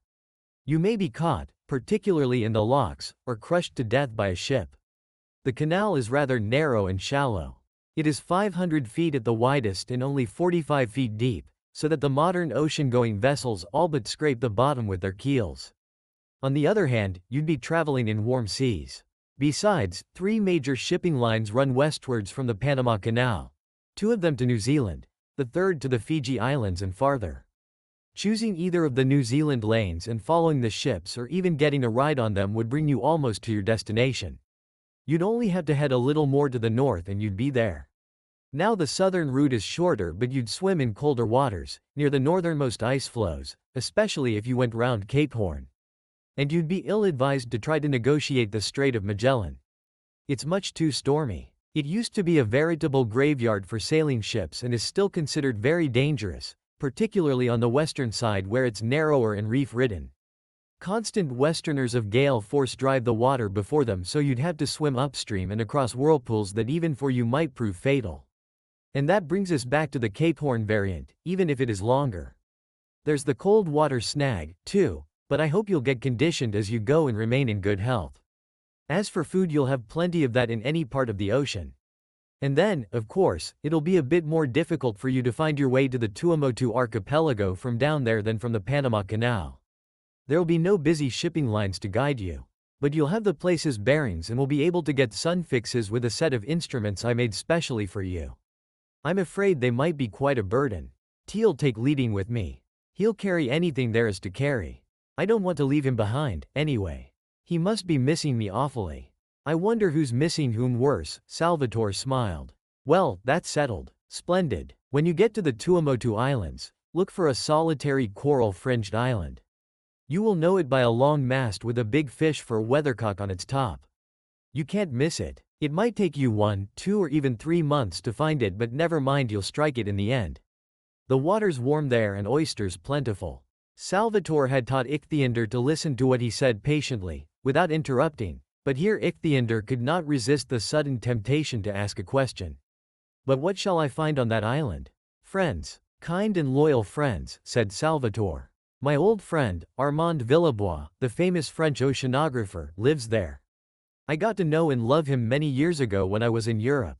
You may be caught, particularly in the locks, or crushed to death by a ship. The canal is rather narrow and shallow. It is 500 feet at the widest and only 45 feet deep, so that the modern ocean-going vessels all but scrape the bottom with their keels. On the other hand, you'd be traveling in warm seas. Besides, 3 major shipping lines run westwards from the Panama Canal. 2 of them to New Zealand, the third to the Fiji Islands and farther. Choosing either of the New Zealand lanes and following the ships or even getting a ride on them would bring you almost to your destination. You'd only have to head a little more to the north and you'd be there. Now the southern route is shorter, but you'd swim in colder waters, near the northernmost ice floes, especially if you went round Cape Horn. And you'd be ill-advised to try to negotiate the Strait of Magellan. It's much too stormy. It used to be a veritable graveyard for sailing ships and is still considered very dangerous, particularly on the western side where it's narrower and reef-ridden. Constant westerners of gale force drive the water before them, so you'd have to swim upstream and across whirlpools that even for you might prove fatal. And that brings us back to the Cape Horn variant, even if it is longer. There's the cold water snag, too, but I hope you'll get conditioned as you go and remain in good health. As for food, you'll have plenty of that in any part of the ocean. And then, of course, it'll be a bit more difficult for you to find your way to the Tuamotu archipelago from down there than from the Panama Canal. There'll be no busy shipping lines to guide you. But you'll have the place's bearings and will be able to get sun fixes with a set of instruments I made specially for you. I'm afraid they might be quite a burden. Teal'll take leading with me. He'll carry anything there is to carry. I don't want to leave him behind, anyway. He must be missing me awfully. I wonder who's missing whom worse. Salvatore smiled. Well, that's settled. Splendid. When you get to the Tuamotu Islands, look for a solitary coral-fringed island. You will know it by a long mast with a big fish for a weathercock on its top. You can't miss it. It might take you 1, 2 or even 3 months to find it, but never mind, you'll strike it in the end. The water's warm there and oysters plentiful. Salvatore had taught Ichthyandr to listen to what he said patiently, without interrupting, but here Ichthyandr could not resist the sudden temptation to ask a question. But what shall I find on that island? Friends. Kind and loyal friends, said Salvatore. My old friend, Armand Villebois, the famous French oceanographer, lives there. I got to know and love him many years ago when I was in Europe.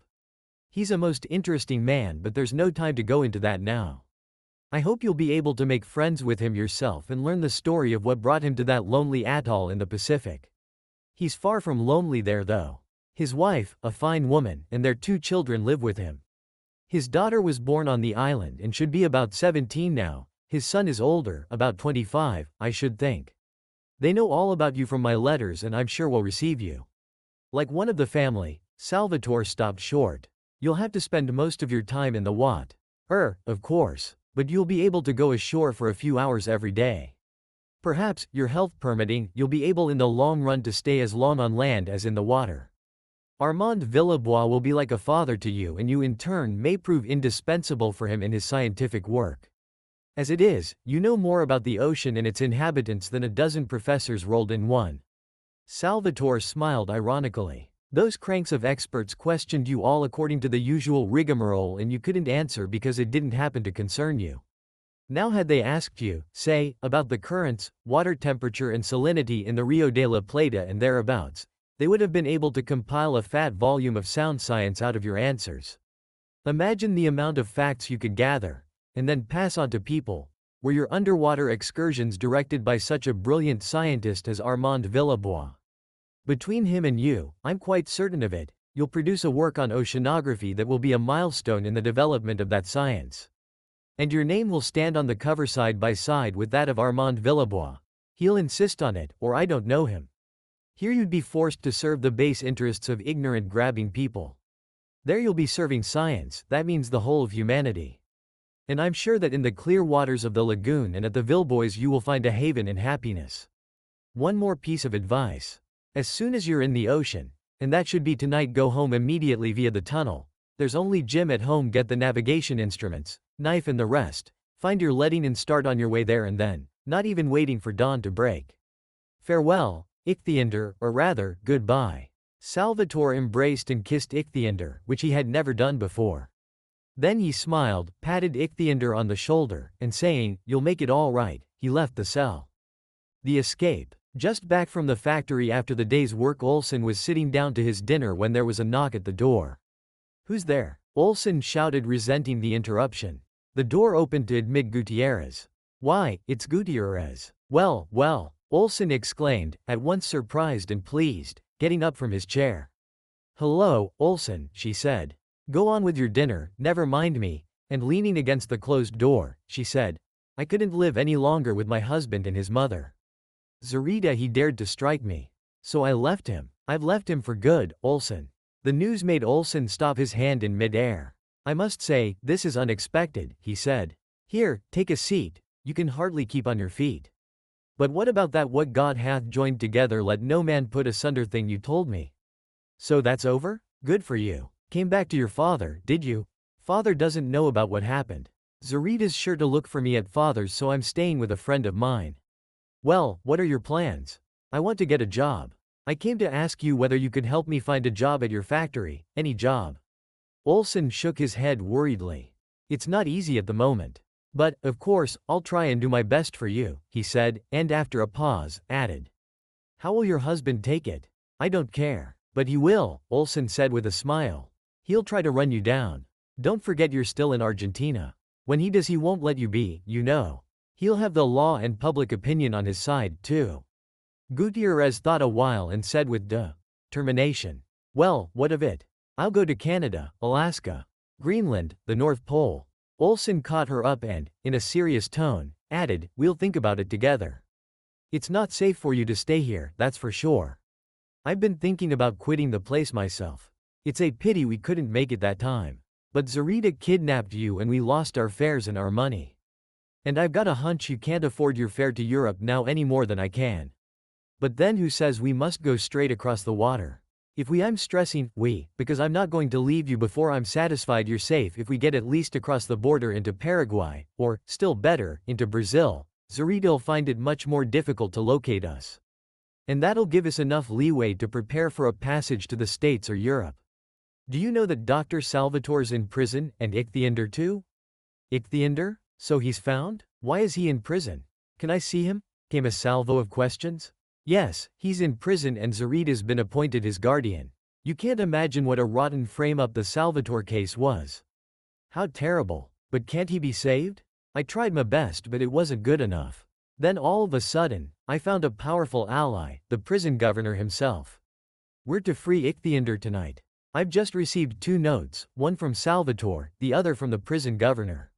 He's a most interesting man, but there's no time to go into that now. I hope you'll be able to make friends with him yourself and learn the story of what brought him to that lonely atoll in the Pacific. He's far from lonely there though. His wife, a fine woman, and their 2 children live with him. His daughter was born on the island and should be about 17 now. His son is older, about 25, I should think. They know all about you from my letters and I'm sure will receive you like one of the family. Salvatore stopped short. You'll have to spend most of your time in the water, of course, but you'll be able to go ashore for a few hours every day. Perhaps, your health permitting, you'll be able in the long run to stay as long on land as in the water. Armand Villebois will be like a father to you, and you in turn may prove indispensable for him in his scientific work. As it is, you know more about the ocean and its inhabitants than a dozen professors rolled in one. Salvatore smiled ironically. Those cranks of experts questioned you all according to the usual rigmarole and you couldn't answer because it didn't happen to concern you. Now had they asked you, say, about the currents, water temperature and salinity in the Rio de la Plata and thereabouts, they would have been able to compile a fat volume of sound science out of your answers. Imagine the amount of facts you could gather, and then pass on to people. Were your underwater excursions directed by such a brilliant scientist as Armand Villebois? Between him and you, I'm quite certain of it, you'll produce a work on oceanography that will be a milestone in the development of that science. And your name will stand on the cover side by side with that of Armand Villebois. He'll insist on it, or I don't know him. Here you'd be forced to serve the base interests of ignorant grabbing people. There you'll be serving science, that means the whole of humanity. And I'm sure that in the clear waters of the lagoon and at the Villebois you will find a haven and happiness. One more piece of advice. As soon as you're in the ocean, and that should be tonight, go home immediately via the tunnel. There's only Jim at home, get the navigation instruments, knife and the rest, find your leading and start on your way there and then, not even waiting for dawn to break. Farewell, Ichthyandr, or rather, goodbye. Salvatore embraced and kissed Ichthyandr, which he had never done before. Then he smiled, patted Ichthyandr on the shoulder, and saying, "You'll make it all right," he left the cell. The escape. Just back from the factory after the day's work, Olsen was sitting down to his dinner when there was a knock at the door. "Who's there?" Olsen shouted, resenting the interruption. The door opened to admit Gutierrez. "Why, it's Gutierrez." Well, well," Olsen exclaimed, at once surprised and pleased, getting up from his chair. "Hello, Olsen," she said. "Go on with your dinner, never mind me," and leaning against the closed door, she said, I couldn't live any longer with my husband and his mother. Zarita, he dared to strike me. So I left him. I've left him for good, Olsen. The news made Olsen stop his hand in mid-air. I must say, this is unexpected, he said. Here, take a seat. You can hardly keep on your feet. But what about that what God hath joined together let no man put asunder thing you told me? So that's over? Good for you. Came back to your father, did you? Father doesn't know about what happened. Zarita's sure to look for me at father's, so I'm staying with a friend of mine. Well, what are your plans? I want to get a job. I came to ask you whether you could help me find a job at your factory, any job. Olsen shook his head worriedly. It's not easy at the moment. But, of course, I'll try and do my best for you, he said, and after a pause, added. How will your husband take it? I don't care. But he will, Olsen said with a smile. He'll try to run you down. Don't forget you're still in Argentina. When he does, he won't let you be, you know. He'll have the law and public opinion on his side, too. Gutierrez thought a while and said with determination. Well, what of it? I'll go to Canada, Alaska, Greenland, the North Pole. Olsen caught her up and, in a serious tone, added, we'll think about it together. It's not safe for you to stay here, that's for sure. I've been thinking about quitting the place myself. It's a pity we couldn't make it that time. But Zarita kidnapped you and we lost our fares and our money. And I've got a hunch you can't afford your fare to Europe now any more than I can. But then who says we must go straight across the water? If I'm stressing, because I'm not going to leave you before I'm satisfied you're safe if we get at least across the border into Paraguay, or, still better, into Brazil, Zarita'll find it much more difficult to locate us. And that'll give us enough leeway to prepare for a passage to the States or Europe. Do you know that Dr. Salvatore's in prison, and Ichthiander too? Ichthiander? So he's found? Why is he in prison? Can I see him? Came a salvo of questions. Yes, he's in prison and Zarita's been appointed his guardian. You can't imagine what a rotten frame-up the Salvatore case was. How terrible. But can't he be saved? I tried my best but it wasn't good enough. Then all of a sudden, I found a powerful ally, the prison governor himself. We're to free Ichthiander tonight. I've just received 2 notes, one from Salvatore, the other from the prison governor.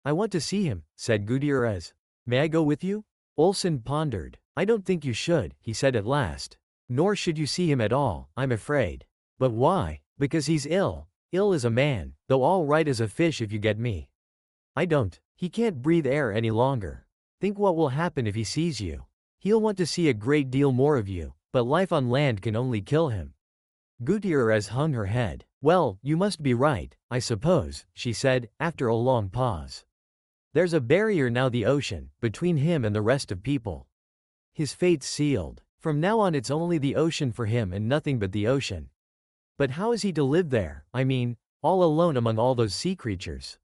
I want to see him, said Gutierrez. May I go with you? Olsen pondered. I don't think you should, he said at last. Nor should you see him at all, I'm afraid. But why? Because he's ill. Ill as a man, though all right as a fish if you get me. I don't. He can't breathe air any longer. Think what will happen if he sees you. He'll want to see a great deal more of you, but life on land can only kill him. Gutierrez hung her head. Well, you must be right, I suppose, she said, after a long pause. There's a barrier now, the ocean, between him and the rest of people. His fate's sealed. From now on it's only the ocean for him and nothing but the ocean. But how is he to live there, I mean, all alone among all those sea creatures?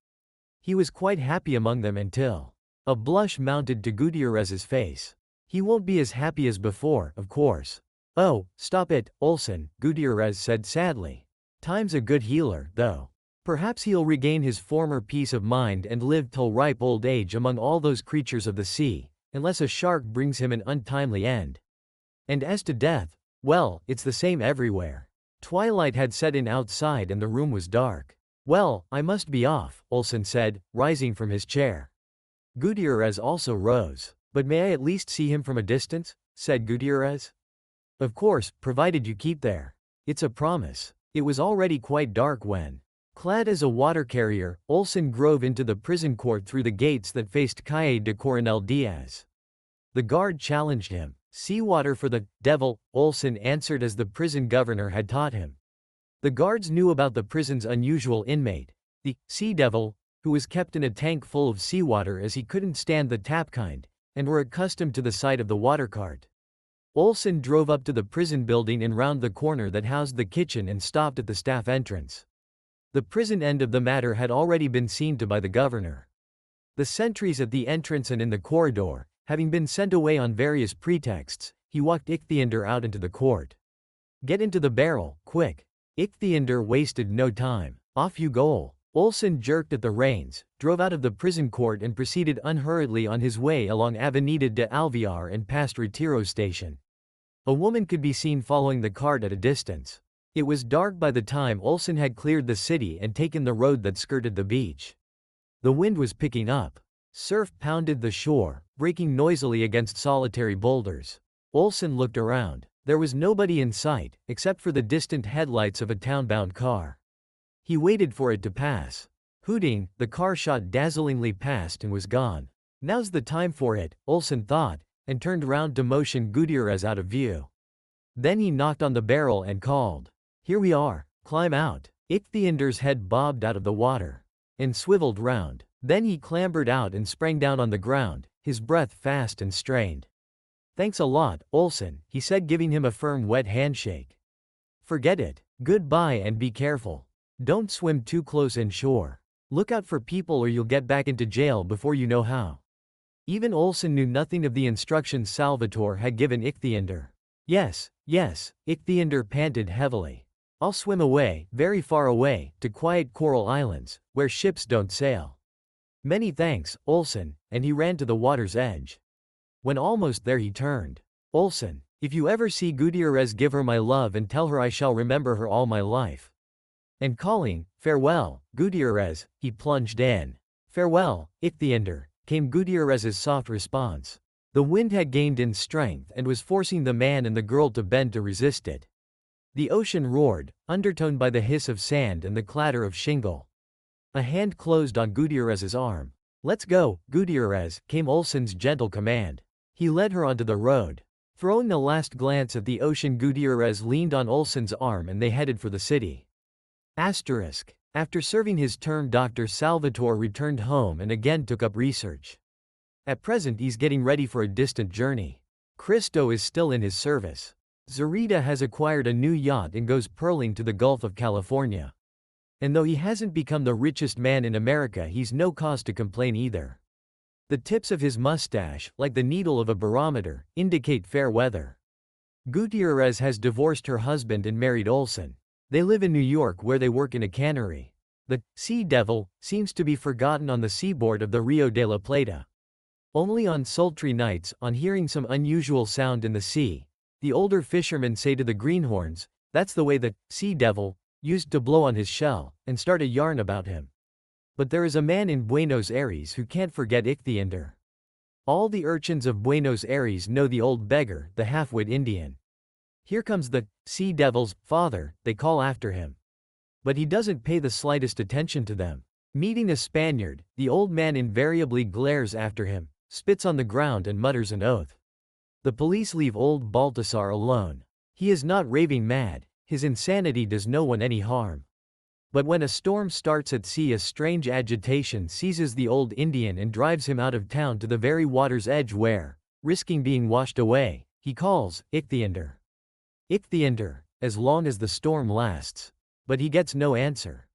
He was quite happy among them until a blush mounted to Gutierrez's face. He won't be as happy as before, of course. Oh, stop it, Olsen, Gutierrez said sadly. Time's a good healer, though. Perhaps he'll regain his former peace of mind and live till ripe old age among all those creatures of the sea, unless a shark brings him an untimely end. And as to death, well, it's the same everywhere. Twilight had set in outside and the room was dark. Well, I must be off, Olsen said, rising from his chair. Gutierrez also rose. But may I at least see him from a distance? Said Gutierrez. Of course, provided you keep there. It's a promise. It was already quite dark when, clad as a water carrier, Olsen drove into the prison court through the gates that faced Calle de Coronel Diaz. The guard challenged him. Seawater for the devil, Olsen answered as the prison governor had taught him. The guards knew about the prison's unusual inmate, the sea devil, who was kept in a tank full of seawater as he couldn't stand the tap kind, and were accustomed to the sight of the water cart. Olsen drove up to the prison building and round the corner that housed the kitchen and stopped at the staff entrance. The prison end of the matter had already been seen to by the governor. The sentries at the entrance and in the corridor, having been sent away on various pretexts, he walked Ichthiander out into the court. Get into the barrel, quick. Ichthiander wasted no time. Off you go. Olsen jerked at the reins, drove out of the prison court and proceeded unhurriedly on his way along Avenida de Alvear and past Retiro station. A woman could be seen following the cart at a distance. It was dark by the time Olsen had cleared the city and taken the road that skirted the beach. The wind was picking up. Surf pounded the shore, breaking noisily against solitary boulders. Olsen looked around. There was nobody in sight, except for the distant headlights of a town-bound car. He waited for it to pass. Hooting, the car shot dazzlingly past and was gone. Now's the time for it, Olsen thought, and turned round to motion Gutierrez out of view. Then he knocked on the barrel and called. "Here we are, climb out." Ichthyander's head bobbed out of the water and swiveled round. Then he clambered out and sprang down on the ground, his breath fast and strained. "Thanks a lot, Olsen," he said, giving him a firm wet handshake. "Forget it. Goodbye and be careful. Don't swim too close inshore. Look out for people or you'll get back into jail before you know how." Even Olsen knew nothing of the instructions Salvatore had given Ichthyander. Yes, Ichthyander panted heavily. "I'll swim away, very far away, to quiet coral islands, where ships don't sail." "Many thanks, Olsen," and he ran to the water's edge. When almost there he turned. "Olsen, if you ever see Gutierrez, give her my love and tell her I shall remember her all my life." And calling, "Farewell, Gutierrez," he plunged in. "Farewell, Ichthyander," came Gutierrez's soft response. The wind had gained in strength and was forcing the man and the girl to bend to resist it. The ocean roared, undertoned by the hiss of sand and the clatter of shingle. A hand closed on Gutierrez's arm. "Let's go, Gutierrez," came Olsen's gentle command. He led her onto the road. Throwing a last glance at the ocean, Gutierrez leaned on Olsen's arm and they headed for the city. After serving his term, Dr. Salvatore returned home and again took up research. At present he's getting ready for a distant journey. Cristo is still in his service. Zarita has acquired a new yacht and goes pearling to the Gulf of California. And though he hasn't become the richest man in America, he's no cause to complain either. The tips of his mustache, like the needle of a barometer, indicate fair weather. Gutierrez has divorced her husband and married Olsen. They live in New York, where they work in a cannery. The Sea Devil seems to be forgotten on the seaboard of the Rio de la Plata. Only on sultry nights, on hearing some unusual sound in the sea, the older fishermen say to the greenhorns, "That's the way the Sea Devil used to blow on his shell," and start a yarn about him. But there is a man in Buenos Aires who can't forget Ichthyander. All the urchins of Buenos Aires know the old beggar, the half-wit Indian. "Here comes the Sea Devil's father," they call after him. But he doesn't pay the slightest attention to them. Meeting a Spaniard, the old man invariably glares after him, spits on the ground and mutters an oath. The police leave old Baltasar alone. He is not raving mad, his insanity does no one any harm. But when a storm starts at sea, a strange agitation seizes the old Indian and drives him out of town to the very water's edge where, risking being washed away, he calls Ichthyander. Ichthyander, as long as the storm lasts. But he gets no answer.